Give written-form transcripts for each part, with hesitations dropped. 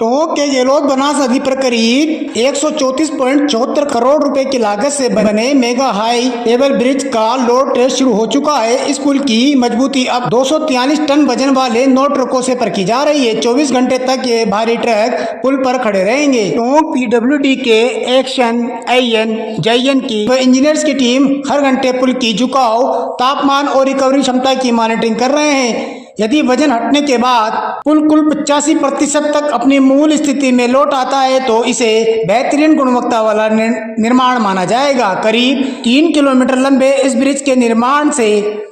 टोंक के येलोद बनास नदी पर करीब 134.74 करोड़ रुपए की लागत से बने मेगा हाई लेवल ब्रिज का लोड टेस्ट शुरू हो चुका है। इस पुल की मजबूती अब 243 टन वजन वाले 9 ट्रकों से परखी जा रही है। 24 घंटे तक ये भारी ट्रक पुल पर खड़े रहेंगे। टोंक पीडब्ल्यूडी के एक्शन जयन की इंजीनियर्स की टीम हर घंटे पुल की झुकाव, तापमान और रिकवरी क्षमता की मॉनिटरिंग कर रहे हैं। यदि वजन हटने के बाद पुल कुल 85% तक अपनी मूल स्थिति में लौट आता है तो इसे बेहतरीन गुणवत्ता वाला निर्माण माना जाएगा। करीब 3 किलोमीटर लंबे इस ब्रिज के निर्माण से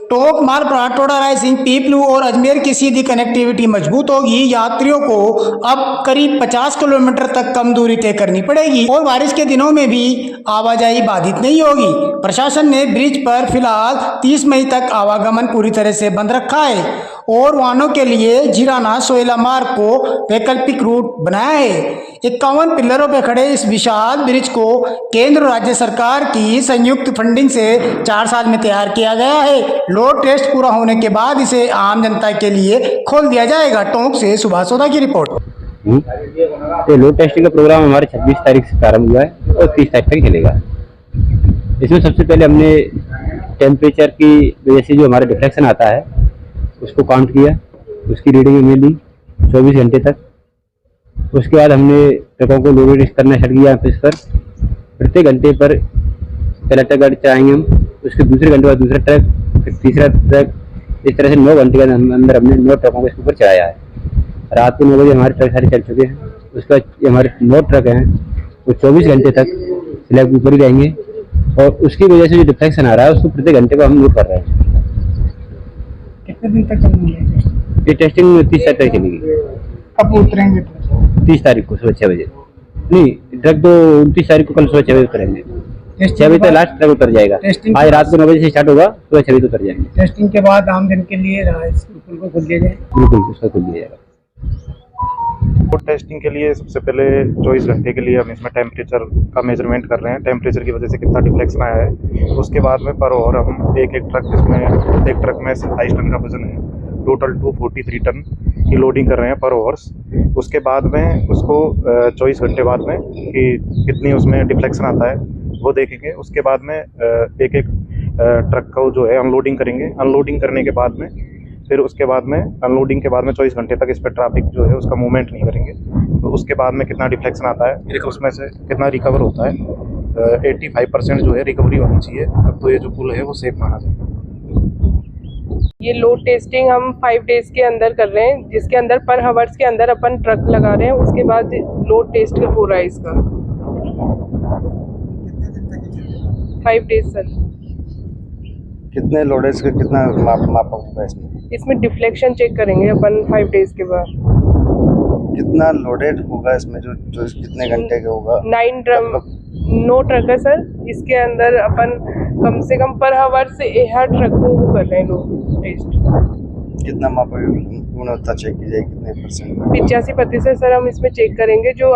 टोंक, मालपड़ा, टोडा रायसिंह, पीपलू और अजमेर की सीधी कनेक्टिविटी मजबूत होगी। यात्रियों को अब करीब 50 किलोमीटर तक कम दूरी तय करनी पड़ेगी और बारिश के दिनों में भी आवाजाही बाधित नहीं होगी। प्रशासन ने ब्रिज पर फिलहाल 30 मई तक आवागमन पूरी तरह से बंद रखा है और वाहनों के लिए जीराना सोयला मार्ग को वैकल्पिक रूट बनाया है। 51 पिलरों पर खड़े इस विशाल ब्रिज को केंद्र और राज्य सरकार की संयुक्त फंडिंग से 4 साल में तैयार किया गया है। लोड टेस्ट पूरा होने के बाद इसे आम जनता के लिए खोल दिया जाएगा। टोंक से सुभाष सोदा की रिपोर्ट। तो लोड टेस्टिंग का प्रोग्राम हमारे 26 तारीख से प्रारंभ हुआ है और 30 तारीख तक चलेगा। इसमें सबसे पहले हमने टेम्परेचर की वजह से जो हमारा डिफ्लेक्शन आता है उसको काउंट किया, उसकी रीडिंग हमें ली 24 घंटे तक। उसके बाद हमने ट्रकों को लोड टेस्ट करना स्टार्ट किया। इस पर प्रत्येक घंटे पर पहला ट्रक गाड़ी चलाएंगे हम, उसके दूसरे घंटे बाद दूसरा ट्रक, फिर तीसरा ट्रक। इस तरह से 9 घंटे के अंदर हमने 9 ट्रकों को इसके ऊपर चलाया है। रात को 9 बजे हमारे ट्रक सारे चल चुके हैं। उसके बाद हमारे 9 ट्रक हैं वो 24 घंटे तक स्लैब के ऊपर ही रहेंगे और उसकी वजह से जो डिफ्लेक्शन आ रहा है उसको प्रत्येक घंटे को हम नोट कर रहे हैं। कितने दिन तक चलेंगे ये टेस्टिंग 30 तारीख तक चलेगी। कब उतरेंगे? 30 तारीख को सुबह 6 बजे। नहीं, ट्रक तो 29 तारीख को कल सुबह 6 बजे उतरेंगे। 6 बजे तक लास्ट ट्रक उतर जाएगा। आज रात को 9 बजे से स्टार्ट होगा, सुबह 6 बजे उतर जाएंगे। टेस्टिंग के बाद आम दिन के लिए पुल को खोल दिया जाए। बिल्कुल, उसका खोल दिया जाएगा। रोड टेस्टिंग के लिए सबसे पहले 24 घंटे के लिए हम इसमें टेम्परेचर का मेजरमेंट कर रहे हैं। टेम्परेचर की वजह से कितना डिफ्लेक्शन आया है। उसके बाद में पर ओवर हम एक ट्रक, इसमें प्रत्येक ट्रक में 27 टन का वजन है, टोटल 243 टन की लोडिंग कर रहे हैं पर ओवर्स। उसके बाद में उसको 24 घंटे बाद में कि कितनी उसमें डिफ्लेक्शन आता है वो देखेंगे। उसके बाद में एक ट्रक को जो है अनलोडिंग करेंगे। अनलोडिंग करने के बाद में फिर उसके बाद में अनलोडिंग के बाद में 24 घंटे तक इस पर ट्रैफिक जो है उसका मूवमेंट नहीं करेंगे। तो उसके बाद में कितना डिफ्लेक्शन आता है, उसमें से कितना रिकवर होता है, 85% जो है रिकवरी होनी चाहिए। तब तो ये जो पुल है वो सेफ माना जाएगा। ये लोड टेस्टिंग हम 5 डेज के अंदर कर रहे हैं, जिसके अंदर पर हावर्स के अंदर अपन ट्रक लगा रहे हैं। उसके बाद लोड टेस्ट हो रहा है इसका 5 डेज सर। कितने लोडेज का कितना मापा होगा इसमें डिफ्लेक्शन चेक करेंगे अपन 5 डेज के बाद। कितना लोडेड होगा इसमें, जो कितने घंटे का होगा? 9 ट्रक है सर। इसके अंदर अपन कम से कम पर हावर से 8 ट्रक को कर रहे हैं लोड टेस्ट। कितना मापा गुणवत्ता चेक की जाएगी, कितने %? 85% सर हम इसमें चेक करेंगे जो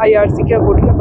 IRC के अकॉर्डिंग।